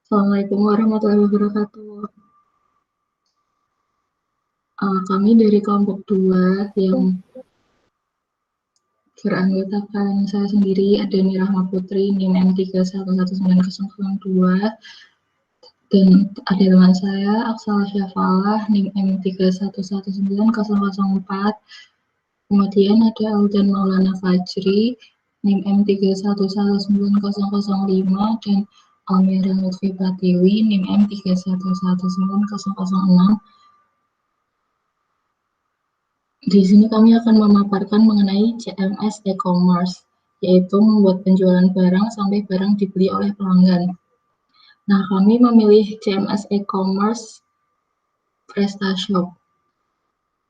Assalamualaikum warahmatullahi wabarakatuh. Kami dari kelompok 2 yang beranggotakan saya sendiri, Adeni Rahma Putri, NIM M311902, dan ada teman saya, Aksala Syafalah, NIM M311904, kemudian ada Aldan Maulana Fajri, NIM M311905, dan Almira Lutfi Pratiwi, NIM M311906. Di sini kami akan memaparkan mengenai CMS e-commerce, yaitu membuat penjualan barang sampai barang dibeli oleh pelanggan. Nah, kami memilih CMS e-commerce PrestaShop.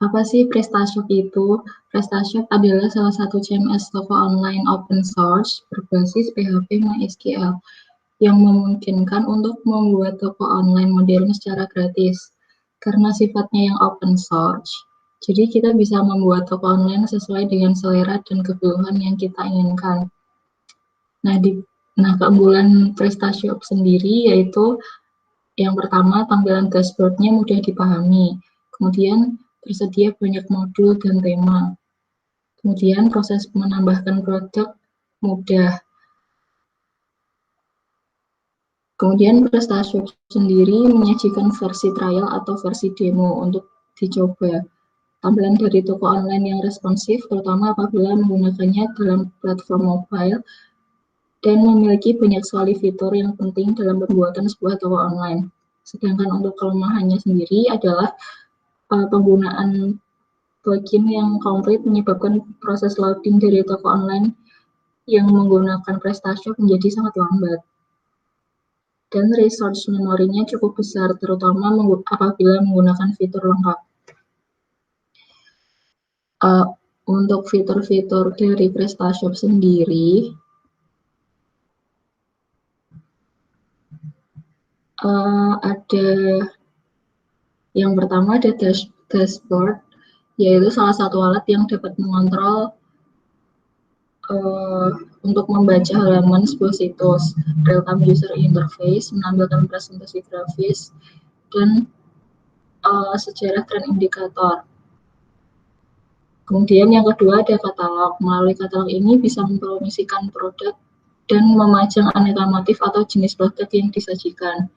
Apa sih PrestaShop itu? PrestaShop adalah salah satu CMS toko online open source berbasis PHP MySQL yang memungkinkan untuk membuat toko online modern secara gratis. Karena sifatnya yang open source, jadi kita bisa membuat toko online sesuai dengan selera dan kebutuhan yang kita inginkan. Nah, keunggulan PrestaShop sendiri yaitu yang pertama, tampilan dashboard-nya mudah dipahami. Kemudian tersedia banyak modul dan tema. Kemudian proses menambahkan produk mudah. Kemudian PrestaShop sendiri menyajikan versi trial atau versi demo untuk dicoba. Tampilan dari toko online yang responsif, terutama apabila menggunakannya dalam platform mobile, dan memiliki banyak sekali fitur yang penting dalam pembuatan sebuah toko online. Sedangkan untuk kelemahannya sendiri adalah penggunaan plugin yang komplit menyebabkan proses loading dari toko online yang menggunakan PrestaShop menjadi sangat lambat. Dan resource memorinya cukup besar, terutama apabila menggunakan fitur lengkap. Untuk fitur-fitur dari PrestaShop sendiri, ada yang pertama ada dashboard, yaitu salah satu alat yang dapat mengontrol untuk membaca halaman sebuah situs, real-time user interface, menampilkan presentasi grafis, dan sejarah tren indikator. Kemudian yang kedua ada katalog. Melalui katalog ini bisa mempromosikan produk dan memajang aneka motif atau jenis produk yang disajikan.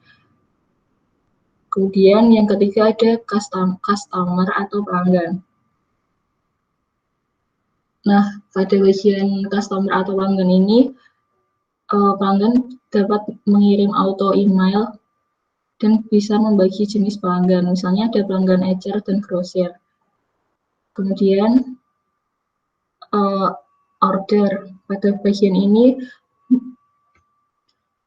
Kemudian yang ketiga ada customer atau pelanggan. Nah, pada bagian customer atau pelanggan ini, pelanggan dapat mengirim auto email dan bisa membagi jenis pelanggan. Misalnya ada pelanggan ecer dan grosir. Kemudian order. Pada bagian ini,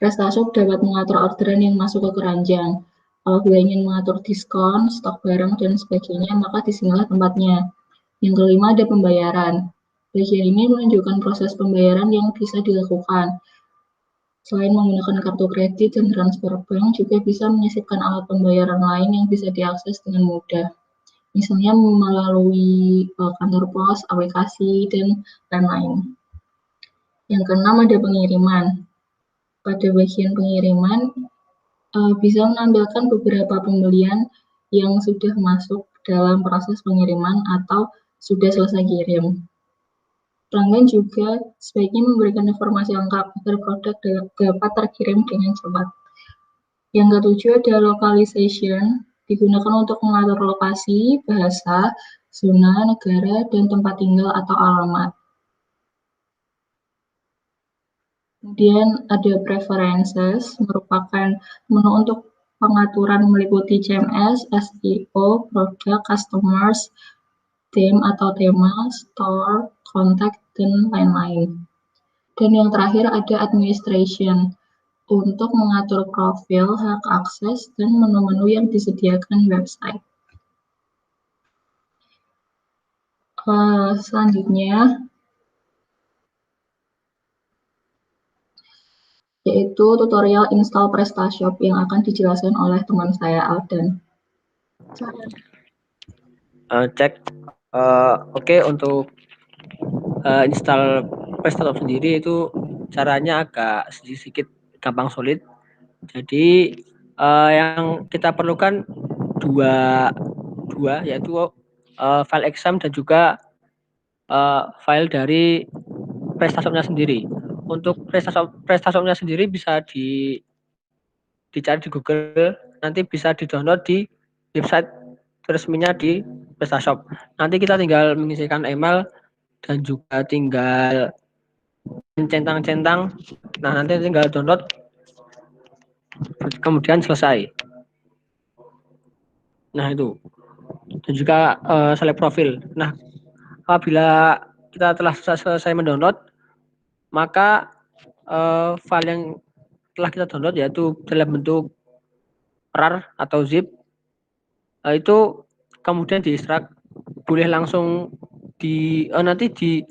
PrestaShop dapat mengatur orderan yang masuk ke keranjang. Apabila ingin mengatur diskon, stok barang, dan sebagainya, maka disinilah tempatnya. Yang kelima ada pembayaran. Bagian ini menunjukkan proses pembayaran yang bisa dilakukan. Selain menggunakan kartu kredit dan transfer bank, juga bisa menyisipkan alat pembayaran lain yang bisa diakses dengan mudah. Misalnya melalui kantor pos, aplikasi, dan lain-lain. Yang keenam ada pengiriman. Pada bagian pengiriman, bisa menampilkan beberapa pembelian yang sudah masuk dalam proses pengiriman atau sudah selesai kirim. Pelanggan juga sebaiknya memberikan informasi lengkap agar produk dapat terkirim dengan cepat. Yang ketujuh ada localization, digunakan untuk mengatur lokasi, bahasa, zona, negara, dan tempat tinggal atau alamat. Kemudian ada preferences, merupakan menu untuk pengaturan meliputi CMS, SEO, produk, customers, theme atau tema, store, contact, dan lain-lain. Dan yang terakhir ada administration, untuk mengatur profil, hak akses, dan menu-menu yang disediakan website. Selanjutnya, yaitu tutorial install PrestaShop yang akan dijelaskan oleh teman saya, Aldan. Oke, untuk install PrestaShop sendiri itu caranya agak sedikit gampang sulit. Jadi yang kita perlukan dua yaitu file exam dan juga file dari PrestaShop-nya sendiri. Untuk PrestaShop-nya sendiri bisa dicari di Google, nanti bisa di-download di website resminya di PrestaShop. Nanti kita tinggal mengisikan email dan juga tinggal centang-centang. Nah, nanti tinggal download kemudian selesai. Nah, itu. Dan juga select profil. Nah, apabila kita telah selesai mendownload, maka file yang telah kita download yaitu dalam bentuk RAR atau zip itu kemudian diekstrak, boleh langsung nanti di,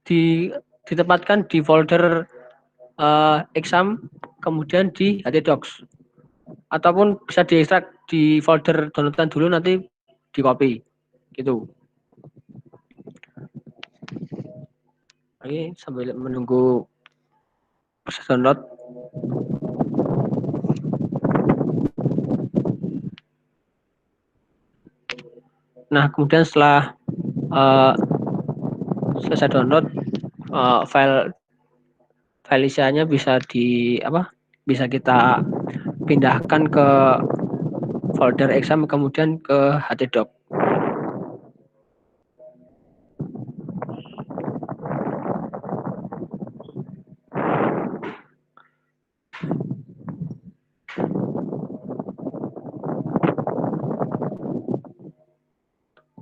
di ditempatkan di folder exam, kemudian di htdocs, ataupun bisa diekstrak di folder downloadan dulu, nanti di copy gitu. Oke, sambil menunggu proses download. Nah, kemudian setelah selesai download, file isinya bisa bisa kita pindahkan ke folder exam, kemudian ke htdoc.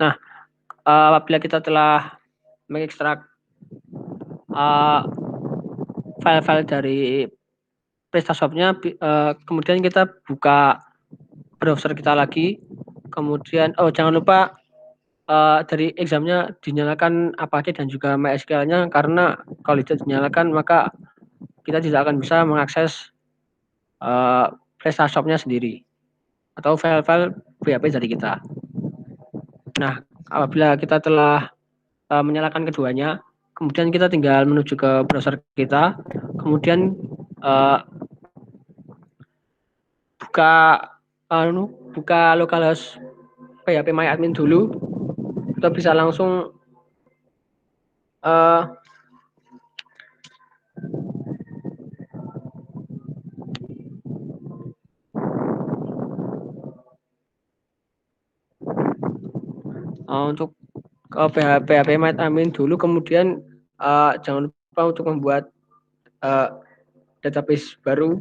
Nah, apabila kita telah mengekstrak file-file dari PrestaShop-nya, kemudian kita buka browser kita lagi, kemudian jangan lupa dari examnya dinyalakan Apache dan juga MySQL-nya, karena kalau tidak dinyalakan maka kita tidak akan bisa mengakses PrestaShop-nya sendiri atau file-file PHP dari kita. Nah, apabila kita telah menyalakan keduanya, kemudian kita tinggal menuju ke browser kita, kemudian buka localhost phpMyAdmin dulu. Kita bisa langsung untuk phpMyAdmin dulu, kemudian jangan lupa untuk membuat database baru,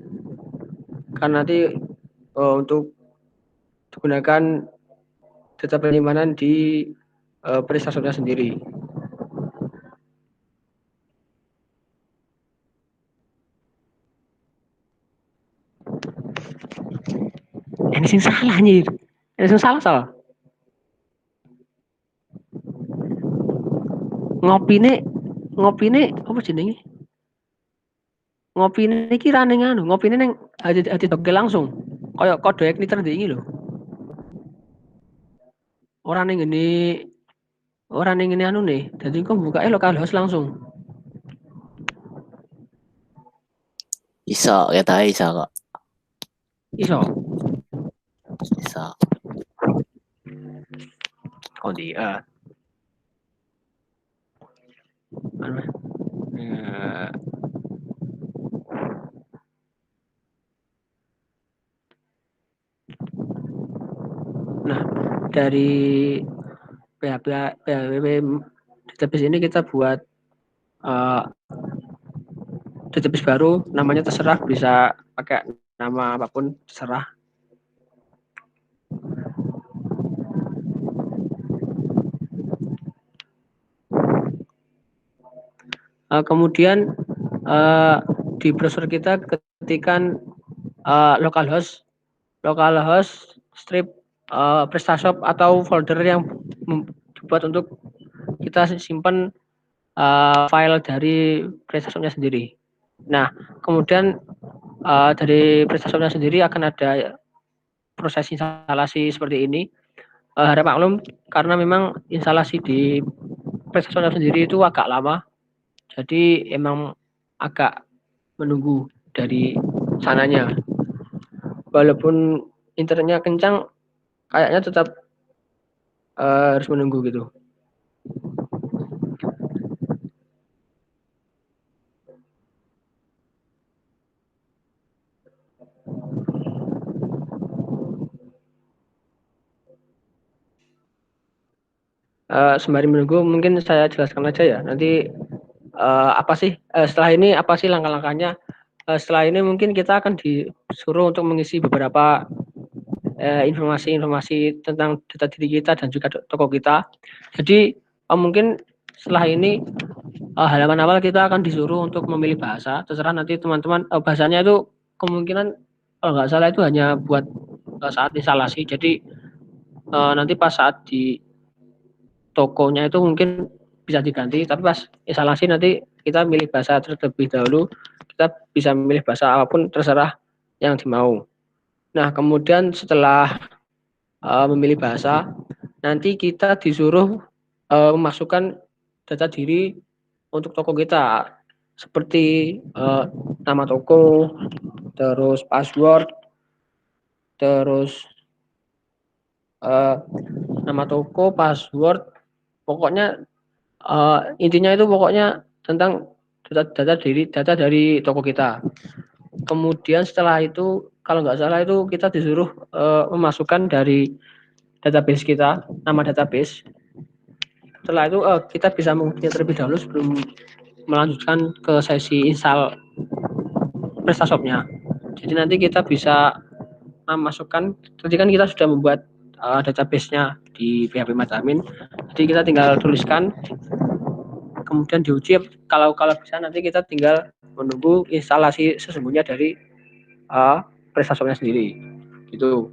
karena nanti untuk digunakan data penyimpanan di PrestaShop-nya sendiri. Ini sing salah anjir. Ini sing salah. Ngopine apa jenenge? Ngopine iki ra ning anu, ngopine ning htdoc langsung. Kayak kode Igniter iki lho. Ora ning ngene anu nih. Dadi kok bukake localhost langsung. Iso, kita iso kok. Iso. Iso. Oh dia. Nah, dari PHP database ini kita buat database baru, namanya terserah, bisa pakai nama apapun, terserah. Kemudian di browser kita ketikkan localhost strip PrestaShop atau folder yang dibuat untuk kita simpan file dari PrestaShop-nya sendiri. Nah, kemudian dari PrestaShop-nya sendiri akan ada proses instalasi seperti ini. Harap maklum karena memang instalasi di PrestaShop-nya sendiri itu agak lama. Jadi emang agak menunggu dari sananya. Walaupun internetnya kencang, kayaknya tetap harus menunggu gitu. Sembari menunggu mungkin saya jelaskan aja ya. Nanti apa sih setelah ini apa sih langkah-langkahnya? Setelah ini mungkin kita akan disuruh untuk mengisi beberapa informasi-informasi tentang data diri kita dan juga toko kita. Jadi mungkin setelah ini halaman awal kita akan disuruh untuk memilih bahasa. Terserah nanti teman-teman bahasanya itu kemungkinan kalau nggak salah itu hanya buat saat instalasi. Jadi nanti pas saat di tokonya itu mungkin bisa diganti, tapi pas instalasi nanti kita milih bahasa terlebih dahulu. Kita bisa memilih bahasa apapun terserah yang dimau. Nah, kemudian setelah memilih bahasa, nanti kita disuruh memasukkan data diri untuk toko kita, seperti nama toko, terus password, terus nama toko, password, pokoknya intinya itu pokoknya tentang data dari toko kita. Kemudian setelah itu kalau nggak salah itu kita disuruh memasukkan dari database kita, nama database. Setelah itu kita bisa mengupdate terlebih dahulu sebelum melanjutkan ke sesi install PrestaShop-nya. Jadi nanti kita bisa memasukkan, tadi kan kita sudah membuat database-nya di PHP Madmin. Jadi kita tinggal tuliskan, kemudian diuji. Kalau bisa nanti kita tinggal menunggu instalasi sesungguhnya dari PrestaShop-nya sendiri. Gitu.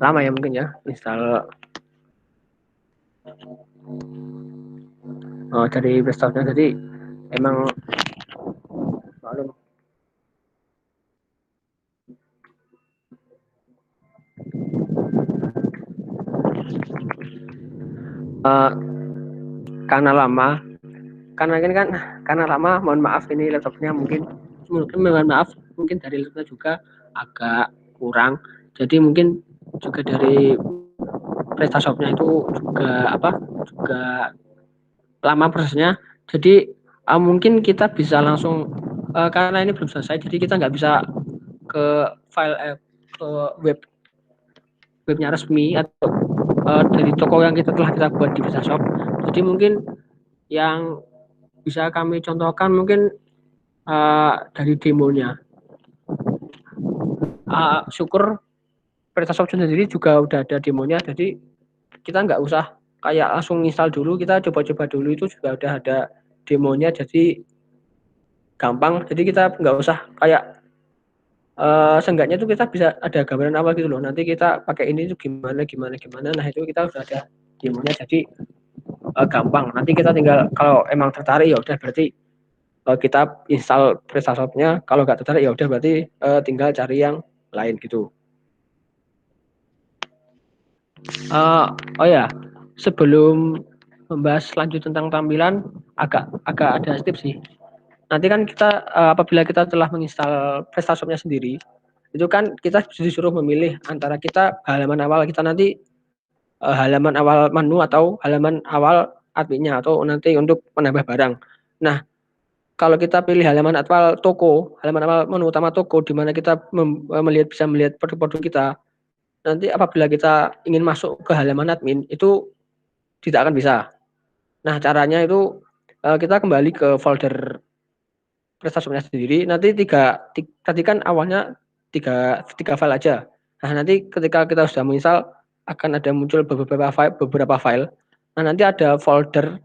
Lama ya mungkin ya install dari PrestaShop-nya. Jadi emang maklum. Karena ini kan karena lama, mohon maaf ini laptopnya mungkin mohon maaf mungkin dari laptopnya juga agak kurang. Jadi mungkin juga dari PrestaShop-nya itu juga lama prosesnya. Jadi mungkin kita bisa langsung karena ini belum selesai, jadi kita nggak bisa ke file ke webnya resmi atau dari toko yang kita buat di PrestaShop. Jadi mungkin yang bisa kami contohkan mungkin dari demonya. Syukur PrestaShop sendiri juga udah ada demonya, jadi kita nggak usah kayak langsung install dulu, kita coba-coba dulu, itu juga udah ada demonya, jadi gampang. Jadi kita nggak usah kayak seenggaknya itu kita bisa ada gambaran awal gitu loh. Nanti kita pakai ini tuh gimana. Nah itu kita udah ada demonya, jadi gampang. Nanti kita tinggal kalau emang tertarik ya udah berarti kita install PrestaShop-nya. Kalau nggak tertarik ya udah berarti tinggal cari yang lain gitu. Oh ya, sebelum membahas lanjut tentang tampilan, agak ada tips sih. Nanti kan kita apabila kita telah menginstal PrestaShop-nya sendiri, itu kan kita disuruh memilih antara kita halaman awal kita nanti halaman awal menu atau halaman awal adminnya atau nanti untuk menambah barang. Nah, kalau kita pilih halaman awal toko, halaman awal menu utama toko di mana kita bisa melihat produk-produk kita, nanti apabila kita ingin masuk ke halaman admin itu tidak akan bisa. Nah, caranya itu kita kembali ke folder PrestaShop-nya sendiri. Nanti tadi kan awalnya tiga file aja. Nah, nanti ketika kita sudah menginstal akan ada muncul beberapa file. Nah, nanti ada folder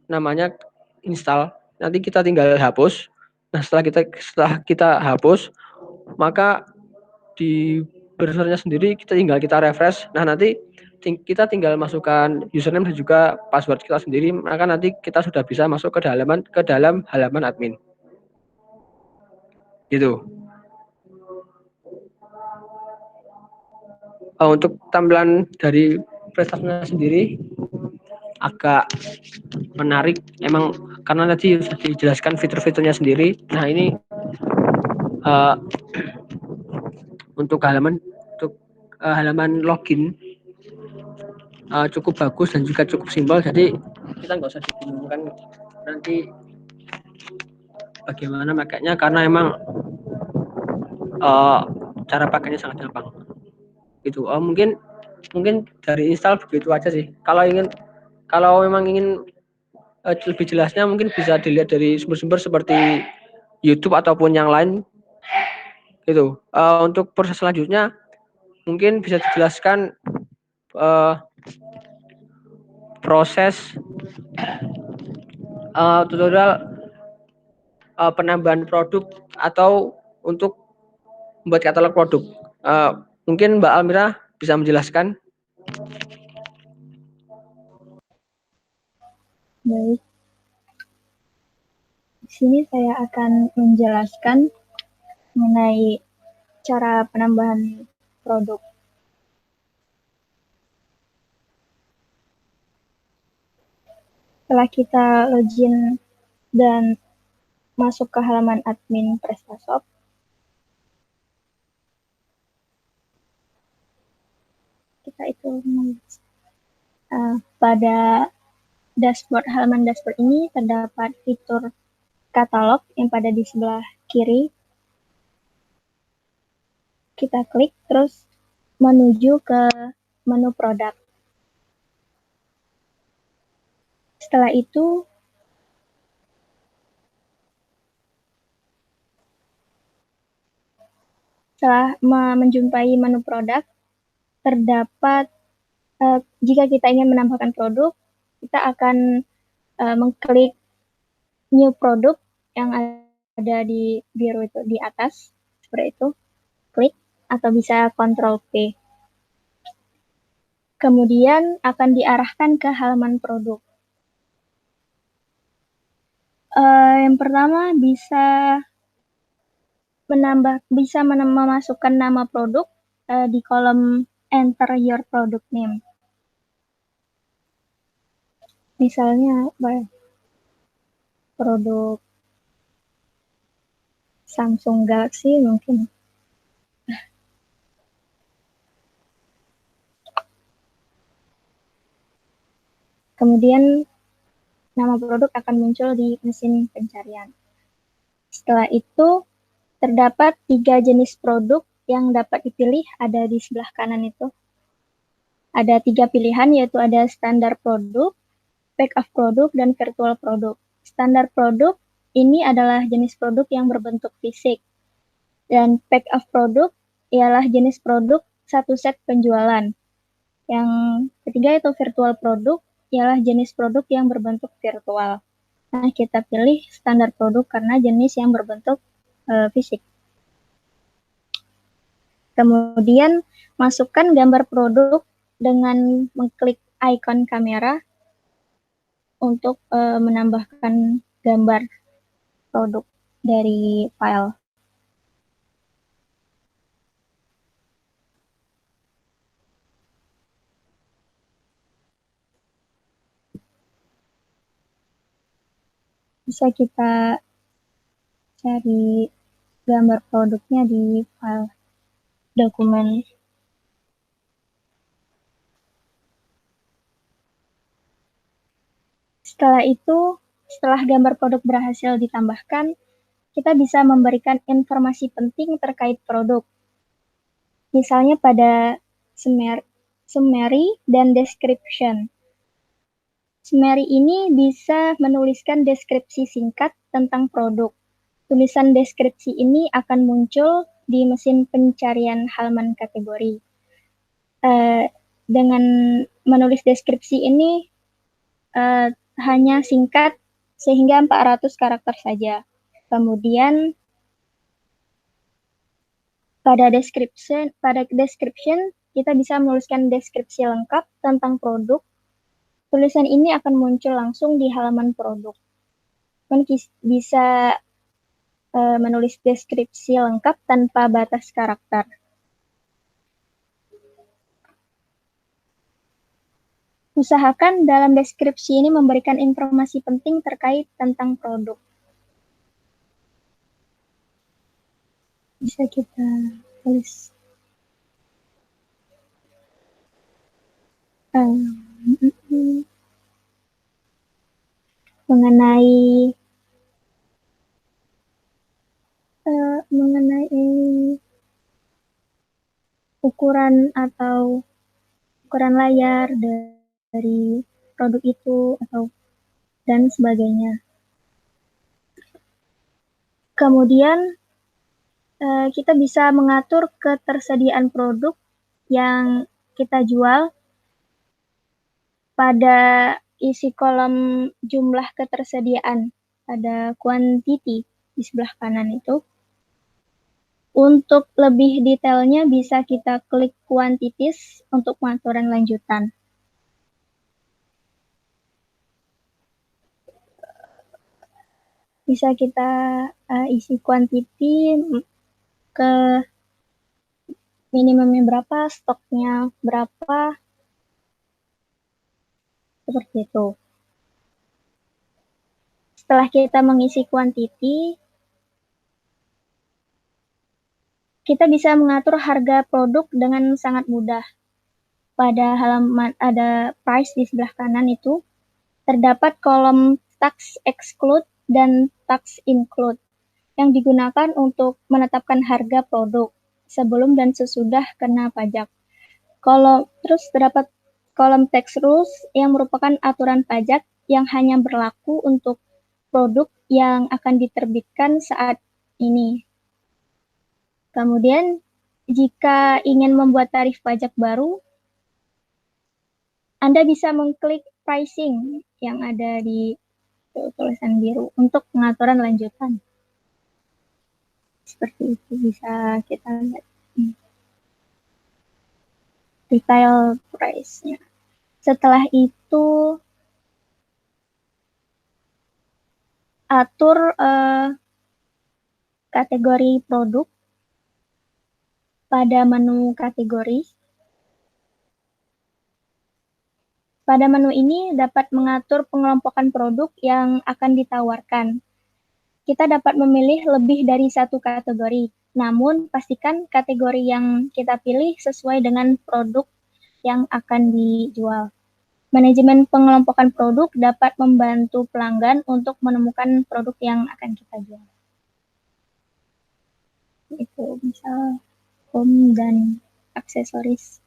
namanya install. Nanti kita tinggal hapus. Nah, setelah kita hapus, maka di browsernya sendiri kita refresh. Nah, nanti kita tinggal masukkan username dan juga password kita sendiri, maka nanti kita sudah bisa masuk ke dalam halaman admin. Gitu. Untuk tampilan dari prestasinya sendiri agak menarik emang karena tadi sudah dijelaskan fitur-fiturnya sendiri. Nah ini untuk halaman login cukup bagus dan juga cukup simpel, jadi kita nggak usah dibingungkan nanti bagaimana makanya, karena emang cara pakainya sangat gampang gitu. Mungkin dari install begitu aja sih. Kalau memang ingin lebih jelasnya mungkin bisa dilihat dari sumber-sumber seperti YouTube ataupun yang lain gitu. Untuk proses selanjutnya mungkin bisa dijelaskan proses tutorial penambahan produk atau untuk membuat katalog produk. Mungkin Mbak Almira bisa menjelaskan. Baik, di sini saya akan menjelaskan mengenai cara penambahan produk. Setelah kita login dan masuk ke halaman admin PrestaShop, kita itu pada halaman dashboard ini terdapat fitur katalog yang pada di sebelah kiri. Kita klik terus menuju ke menu produk. Setelah itu setelah menjumpai menu produk, terdapat jika kita ingin menambahkan produk, kita akan mengklik new product yang ada di biru itu di atas seperti itu, klik atau bisa Ctrl P. Kemudian akan diarahkan ke halaman produk. Yang pertama bisa memasukkan nama produk di kolom enter your product name. Misalnya produk Samsung Galaxy mungkin. Kemudian nama produk akan muncul di mesin pencarian. Setelah itu terdapat 3 jenis produk yang dapat dipilih ada di sebelah kanan itu. Ada 3 pilihan, yaitu ada standar produk, pack of produk, dan virtual produk. Standar produk ini adalah jenis produk yang berbentuk fisik. Dan pack of produk ialah jenis produk satu set penjualan. Yang ketiga itu virtual produk, ialah jenis produk yang berbentuk virtual. Nah, kita pilih standar produk karena jenis yang berbentuk fisik. Kemudian masukkan gambar produk dengan mengklik icon kamera untuk menambahkan gambar produk dari file. Bisa kita cari gambar produknya di file dokumen. Setelah gambar produk berhasil ditambahkan, kita bisa memberikan informasi penting terkait produk. Misalnya pada summary dan description. Summary ini bisa menuliskan deskripsi singkat tentang produk. Tulisan deskripsi ini akan muncul di mesin pencarian halaman kategori. Dengan menulis deskripsi ini hanya singkat sehingga 400 karakter saja. Kemudian pada description kita bisa menuliskan deskripsi lengkap tentang produk. Tulisan ini akan muncul langsung di halaman produk. Bisa menulis deskripsi lengkap tanpa batas karakter. Usahakan dalam deskripsi ini memberikan informasi penting terkait tentang produk. Bisa kita tulis. Mengenai ukuran atau ukuran layar dari produk itu atau dan sebagainya. Kemudian kita bisa mengatur ketersediaan produk yang kita jual pada isi kolom jumlah ketersediaan, ada quantity di sebelah kanan itu. Untuk lebih detailnya bisa kita klik quantities untuk pengaturan lanjutan. Bisa kita isi quantity ke minimumnya berapa, stoknya berapa, seperti itu. Setelah kita mengisi quantity, kita bisa mengatur harga produk dengan sangat mudah. Pada halaman ada price di sebelah kanan itu, terdapat kolom tax exclude dan tax include yang digunakan untuk menetapkan harga produk sebelum dan sesudah kena pajak. Terus terdapat kolom tax rules yang merupakan aturan pajak yang hanya berlaku untuk produk yang akan diterbitkan saat ini. Kemudian, jika ingin membuat tarif pajak baru, Anda bisa mengklik pricing yang ada di tulisan biru untuk pengaturan lanjutan. Seperti itu bisa kita lihat detail price-nya. Setelah itu, atur kategori produk pada menu kategori. Pada menu ini dapat mengatur pengelompokan produk yang akan ditawarkan. Kita dapat memilih lebih dari satu kategori, namun pastikan kategori yang kita pilih sesuai dengan produk yang akan dijual. Manajemen pengelompokan produk dapat membantu pelanggan untuk menemukan produk yang akan kita jual. Itu misal home dan aksesoris.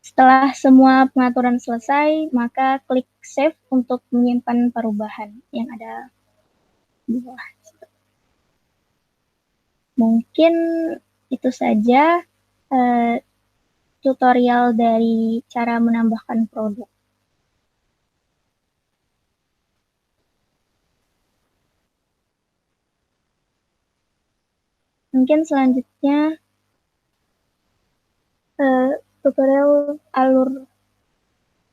Setelah semua pengaturan selesai, maka klik save untuk menyimpan perubahan yang ada di bawah. Mungkin itu saja tutorial dari cara menambahkan produk. Mungkin selanjutnya tutorial alur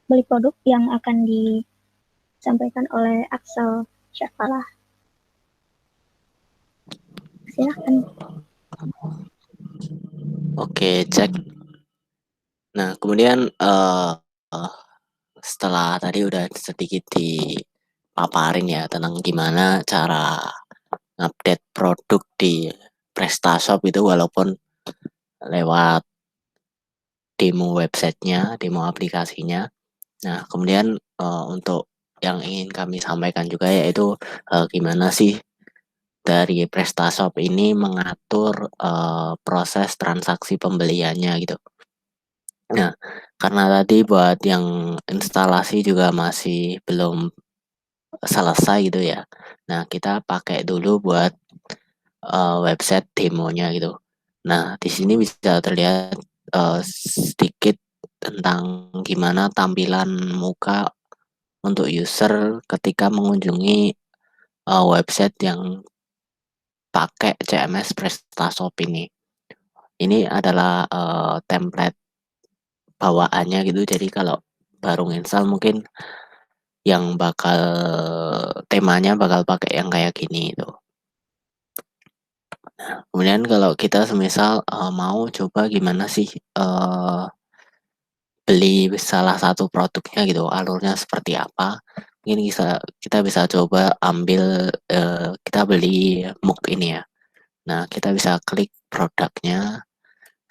beli produk yang akan disampaikan oleh Axel Syafala. Silakan. Oke, cek. Nah, kemudian setelah tadi udah sedikit dipaparin ya tentang gimana cara update produk di PrestaShop itu walaupun lewat demo websitenya, demo aplikasinya. Nah, kemudian untuk yang ingin kami sampaikan juga yaitu gimana sih dari PrestaShop ini mengatur proses transaksi pembeliannya gitu. Nah, karena tadi buat yang instalasi juga masih belum selesai gitu ya. Nah, kita pakai dulu buat website demonya gitu. Nah, di sini bisa terlihat sedikit tentang gimana tampilan muka untuk user ketika mengunjungi website yang pakai CMS PrestaShop ini. Ini adalah template bawaannya gitu. Jadi kalau baru install mungkin yang bakal temanya bakal pakai yang kayak gini itu. Kemudian kalau kita semisal mau coba gimana sih beli salah satu produknya gitu, alurnya seperti apa. Mungkin kita bisa coba ambil, kita beli mug ini ya. Nah, kita bisa klik produknya.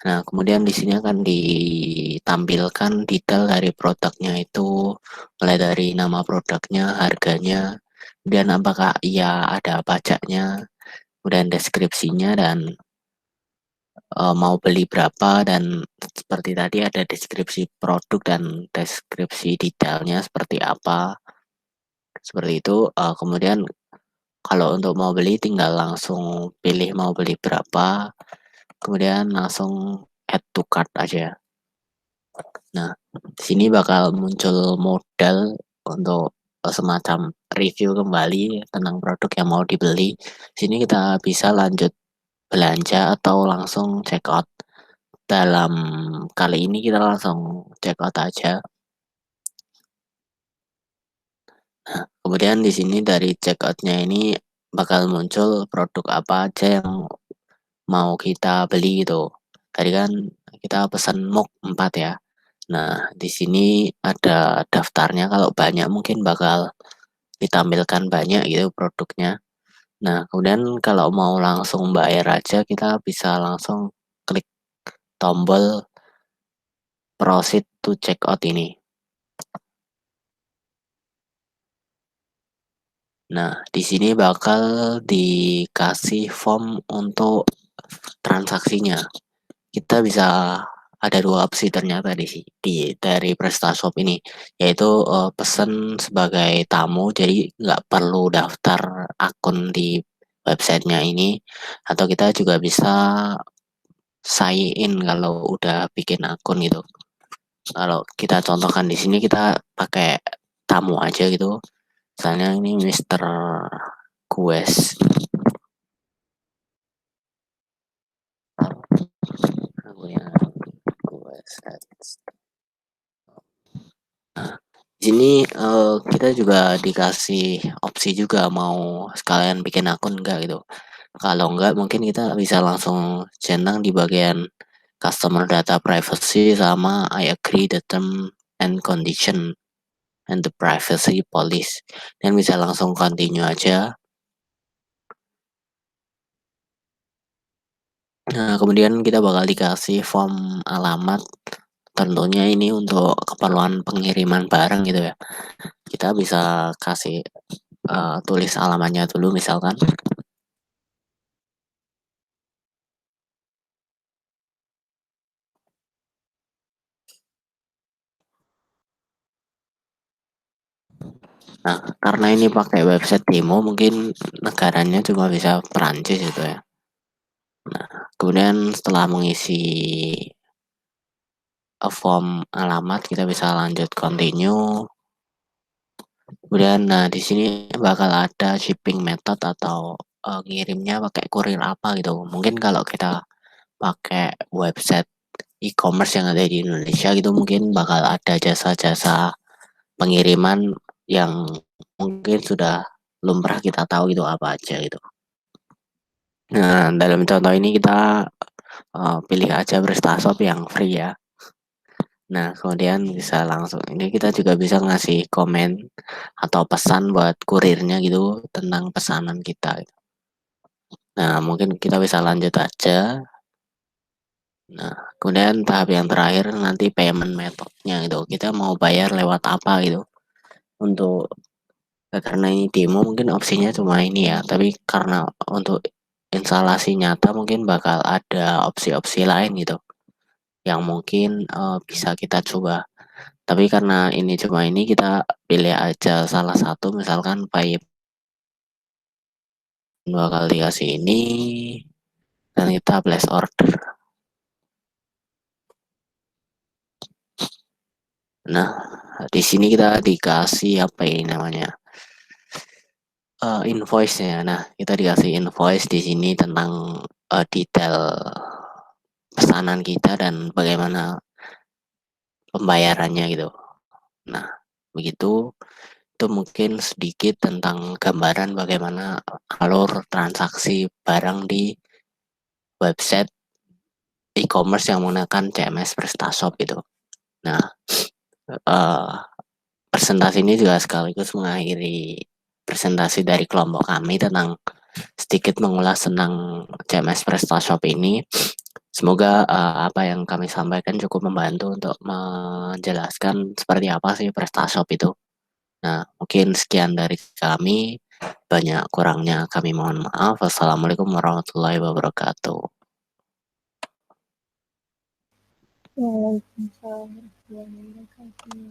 Nah, kemudian di sini akan ditampilkan detail dari produknya itu, mulai dari nama produknya, harganya, kemudian apakah ia ada pajaknya, kemudian deskripsinya, dan mau beli berapa, dan seperti tadi ada deskripsi produk dan deskripsi detailnya seperti apa. Seperti itu, kemudian kalau untuk mau beli tinggal langsung pilih mau beli berapa, kemudian langsung add to cart aja. Nah, di sini bakal muncul modal untuk semacam review kembali tentang produk yang mau dibeli. Sini kita bisa lanjut belanja atau langsung check out. Dalam kali ini kita langsung check out aja. Nah, kemudian di sini dari check out-nya ini bakal muncul produk apa aja yang mau kita beli gitu. Tadi kan kita pesan mug 4 ya. Nah, di sini ada daftarnya, kalau banyak mungkin bakal ditampilkan banyak gitu produknya. Nah, kemudian kalau mau langsung bayar aja, kita bisa langsung klik tombol proceed to check out ini. Nah, di sini bakal dikasih form untuk transaksinya. Kita bisa ada 2 opsi ternyata dari PrestaShop ini, yaitu pesen sebagai tamu, jadi nggak perlu daftar akun di websitenya ini, atau kita juga bisa sign in kalau udah bikin akun gitu. Kalau kita contohkan di sini, kita pakai tamu aja gitu. Misalnya ini Mr. Quest. Di sini kita juga dikasih opsi juga mau sekalian bikin akun enggak gitu. Kalau enggak, mungkin kita bisa langsung centang di bagian customer data privacy sama I agree the term and condition and the privacy policy, dan bisa langsung continue aja. Nah, kemudian kita bakal dikasih form alamat, tentunya ini untuk keperluan pengiriman barang gitu ya. Kita bisa kasih tulis alamatnya dulu misalkan. Nah, karena ini pakai website demo, mungkin negaranya cuma bisa Perancis gitu ya. Nah, kemudian setelah mengisi form alamat, kita bisa lanjut continue. Kemudian, nah di sini bakal ada shipping method atau ngirimnya pakai kurir apa gitu. Mungkin kalau kita pakai website e-commerce yang ada di Indonesia gitu, mungkin bakal ada jasa-jasa pengiriman yang mungkin sudah lumrah kita tahu gitu apa aja gitu. Nah, dalam contoh ini kita pilih aja PrestaShop yang free ya. Nah, kemudian bisa langsung, ini kita juga bisa ngasih komen atau pesan buat kurirnya gitu tentang pesanan kita. Nah, mungkin kita bisa lanjut aja. Nah, kemudian tahap yang terakhir nanti payment methodnya gitu. Kita mau bayar lewat apa gitu. Untuk karena ini demo mungkin opsinya cuma ini ya, tapi karena untuk instalasi nyata mungkin bakal ada opsi-opsi lain gitu yang mungkin bisa kita coba. Tapi karena ini cuma ini, kita pilih aja salah satu, misalkan pay 2 kali kasih ini, dan kita place order. Nah, di sini kita dikasih apa ini namanya? Invoice-nya. Nah, kita dikasih invoice di sini tentang detail pesanan kita dan bagaimana pembayarannya gitu. Nah, begitu. Itu mungkin sedikit tentang gambaran bagaimana alur transaksi barang di website e-commerce yang menggunakan CMS PrestaShop gitu. Nah, presentasi ini juga sekaligus mengakhiri presentasi dari kelompok kami tentang sedikit mengulas tentang CMS PrestaShop ini. Semoga apa yang kami sampaikan cukup membantu untuk menjelaskan seperti apa sih PrestaShop itu. Nah, mungkin sekian dari kami. Banyak kurangnya kami mohon maaf. Wassalamualaikum warahmatullahi wabarakatuh. Waalaikumsalam warahmatullahi wabarakatuh.